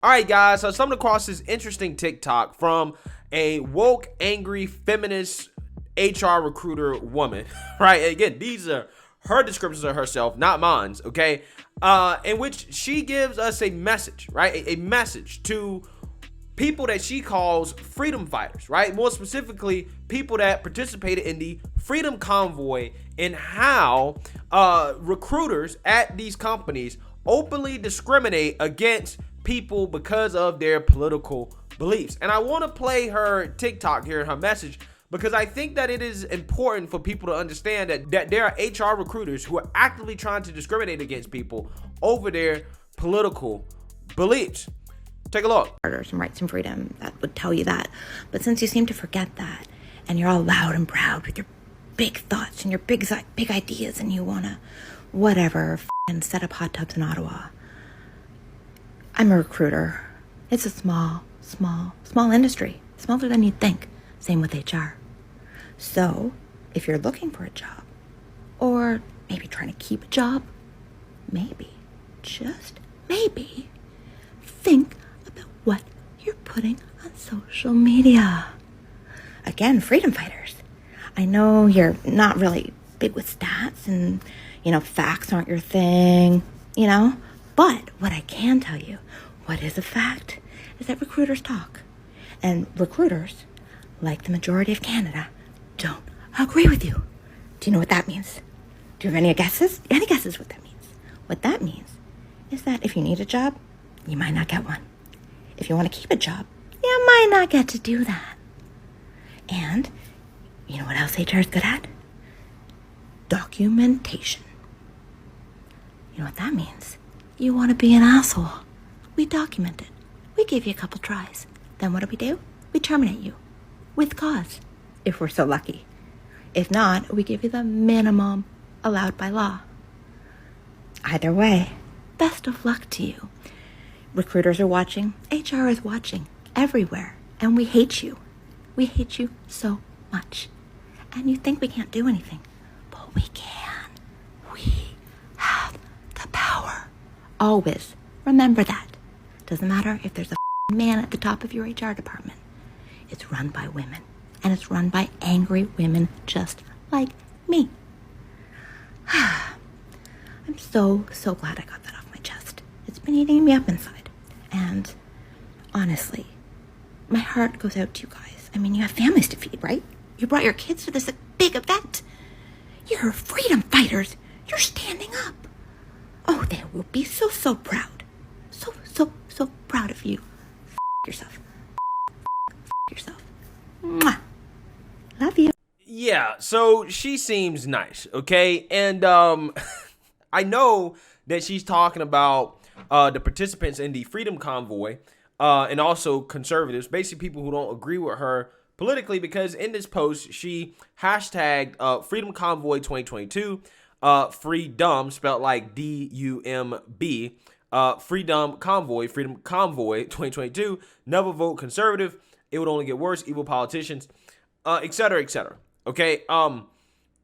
All right, guys, so I stumbled across this interesting TikTok from a woke, angry, feminist HR recruiter woman, right? Again, these are her descriptions of herself, not mine, okay? In which she gives us a message, right? A message to people that she calls freedom fighters, right? More specifically, people that participated in the Freedom Convoy, and how recruiters at these companies openly discriminate against people because of their political beliefs. And I want to play her TikTok here, her message, because I think that it is important for people to understand that there are HR recruiters who are actively trying to discriminate against people over their political beliefs. Take a look. Some rights and freedom that would tell you that. But since you seem to forget that, and you're all loud and proud with your big thoughts and your big ideas, and you want to whatever and set up hot tubs in Ottawa. I'm a recruiter. It's a small industry. Smaller than you'd think. Same with HR. So, if you're looking for a job, or maybe trying to keep a job, maybe, just maybe, think about what you're putting on social media. Again, freedom fighters. I know you're not really big with stats and, facts aren't your thing, But what I can tell you, what is a fact, is that recruiters talk. And recruiters, like the majority of Canada, don't agree with you. Do you know what that means? Do you have any guesses? Any guesses what that means? What that means is that if you need a job, you might not get one. If you want to keep a job, you might not get to do that. And you know what else HR is good at? Documentation. You know what that means? You want to be an asshole. We document it. We give you a couple tries. Then what do? We terminate you. With cause. If we're so lucky. If not, we give you the minimum allowed by law. Either way, best of luck to you. Recruiters are watching. HR is watching. Everywhere. And we hate you. We hate you so much. And you think we can't do anything. But we can. We have the power. Always remember that. Doesn't matter if there's a man at the top of your HR department. It's run by women. And it's run by angry women just like me. I'm so glad I got that off my chest. It's been eating me up inside. And honestly, my heart goes out to you guys. I mean, you have families to feed, right? You brought your kids to this big event. You're freedom fighters. You're standing up. Oh, they will be so proud. So proud of you. Yourself. Yourself. Mwah. Love you. Yeah, so she seems nice, okay? And I know that she's talking about the participants in the Freedom Convoy, and also conservatives, basically people who don't agree with her politically, because in this post, she hashtagged Freedom Convoy 2022, freedom, spelled like D-U-M-B, Freedom Convoy 2022, never vote conservative, it would only get worse, evil politicians, etc., etc. Okay,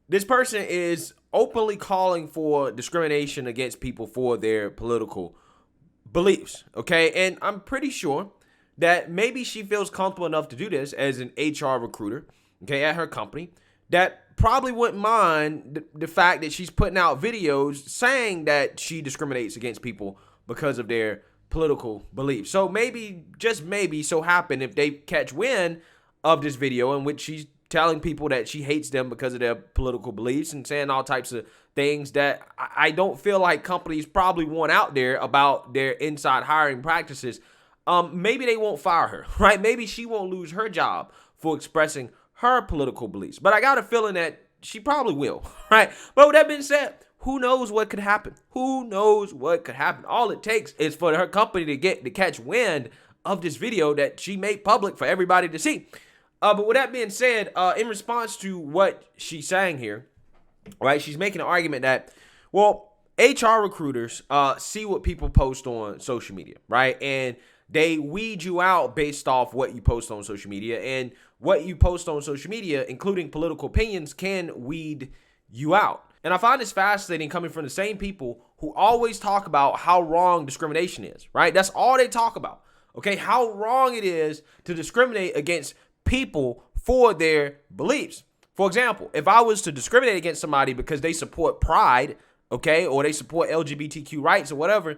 this person is openly calling for discrimination against people for their political beliefs, okay? And I'm pretty sure that maybe she feels comfortable enough to do this as an HR recruiter, okay, at her company, that probably wouldn't mind the fact that she's putting out videos saying that she discriminates against people because of their political beliefs. So maybe, just maybe, so happen if they catch wind of this video in which she's telling people that she hates them because of their political beliefs and saying all types of things that I don't feel like companies probably want out there about their inside hiring practices, maybe they won't fire her, right? Maybe she won't lose her job for expressing her political beliefs. But I got a feeling that she probably will, right? But with that being said, who knows what could happen? Who knows what could happen? All it takes is for her company to catch wind of this video that she made public for everybody to see. But with that being said, in response to what she's saying here, right, she's making an argument that, well, HR recruiters see what people post on social media, right? And they weed you out based off what you post on social media. And what you post on social media, including political opinions, can weed you out. And I find this fascinating coming from the same people who always talk about how wrong discrimination is, right? That's all they talk about. Okay, how wrong it is to discriminate against people for their beliefs. For example, if I was to discriminate against somebody because they support pride, okay, or they support LGBTQ rights or whatever,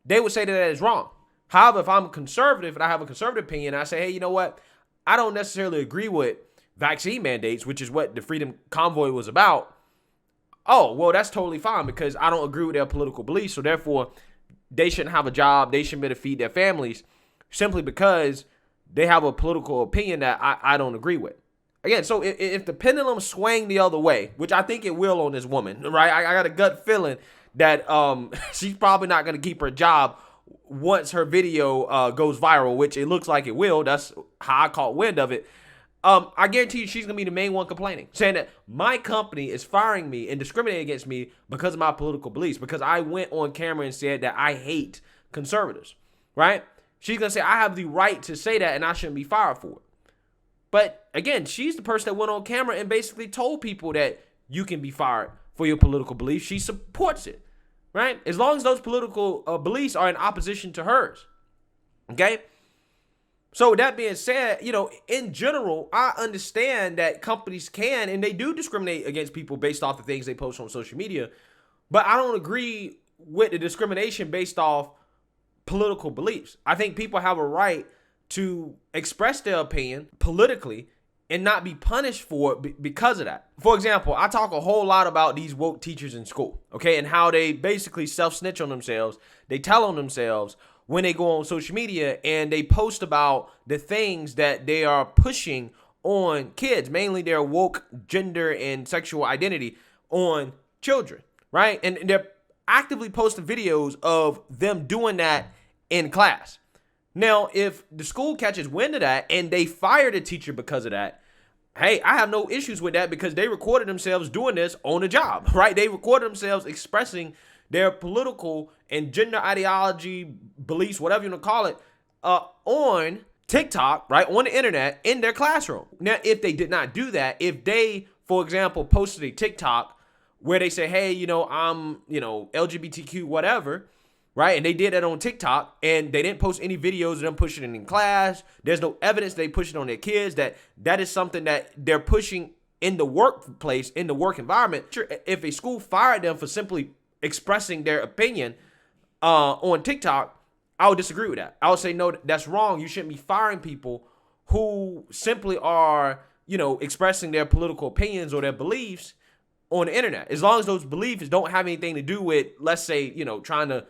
they would say that is wrong. However, if I'm conservative and I have a conservative opinion, I say, hey, you know what? I don't necessarily agree with vaccine mandates, which is what the Freedom Convoy was about. Oh, well, that's totally fine because I don't agree with their political beliefs. So therefore, they shouldn't have a job. They shouldn't be able to feed their families simply because they have a political opinion that I don't agree with. Again, so if the pendulum swang the other way, which I think it will on this woman, right? I got a gut feeling that she's probably not going to keep her job once her video goes viral, which it looks like it will. That's how I caught wind of it. I guarantee you she's going to be the main one complaining, saying that my company is firing me and discriminating against me because of my political beliefs, because I went on camera and said that I hate conservatives, right? She's going to say I have the right to say that and I shouldn't be fired for it. But again, she's the person that went on camera and basically told people that you can be fired for your political beliefs. She supports it, right? As long as those political beliefs are in opposition to hers, okay? So with that being said, in general, I understand that companies can and they do discriminate against people based off the things they post on social media, but I don't agree with the discrimination based off political beliefs. I think people have a right to express their opinion politically and not be punished for it because of that. For example, I talk a whole lot about these woke teachers in school, okay, and how they basically self-snitch on themselves. They tell on themselves when they go on social media and they post about the things that they are pushing on kids, mainly their woke gender and sexual identity on children, right? And they're actively posting videos of them doing that in class. Now, if the school catches wind of that and they fire the teacher because of that, hey, I have no issues with that because they recorded themselves doing this on the job, right? They recorded themselves expressing their political and gender ideology, beliefs, whatever you want to call it, on TikTok, right, on the internet in their classroom. Now, if they did not do that, if they, for example, posted a TikTok where they say, hey, I'm, LGBTQ, whatever, right? And they did that on TikTok and they didn't post any videos of them pushing it in class. There's no evidence they push it on their kids, that is something that they're pushing in the workplace, in the work environment. Sure, if a school fired them for simply expressing their opinion on TikTok, I would disagree with that. I would say, no, that's wrong. You shouldn't be firing people who simply are, expressing their political opinions or their beliefs on the internet. As long as those beliefs don't have anything to do with, let's say, trying to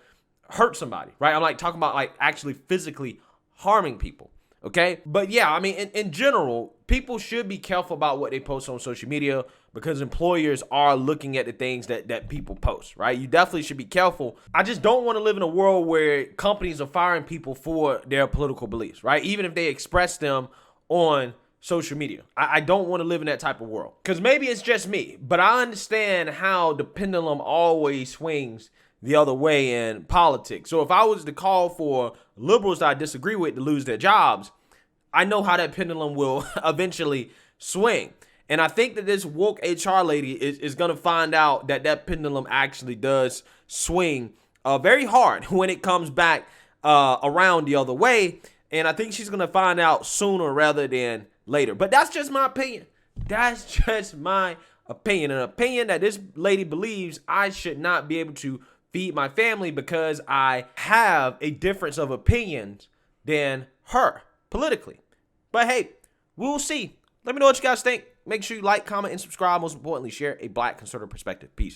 hurt somebody, right? I'm like talking about like actually physically harming people, okay? But yeah, I mean, in general, people should be careful about what they post on social media because employers are looking at the things that people post, right? You definitely should be careful. I just don't want to live in a world where companies are firing people for their political beliefs, right? Even if they express them on social media. I don't want to live in that type of world because maybe it's just me, but I understand how the pendulum always swings the other way in politics. So if I was to call for liberals that I disagree with to lose their jobs, I know how that pendulum will eventually swing. And I think that this woke HR lady is going to find out that pendulum actually does swing very hard when it comes back around the other way. And I think she's going to find out sooner rather than later. But that's just my opinion. That's just my opinion. An opinion that this lady believes I should not be able to feed my family because I have a difference of opinions than her politically. But hey, we'll see. Let me know what you guys think. Make sure you like, comment, and subscribe. Most importantly, share a Black conservative perspective. Peace.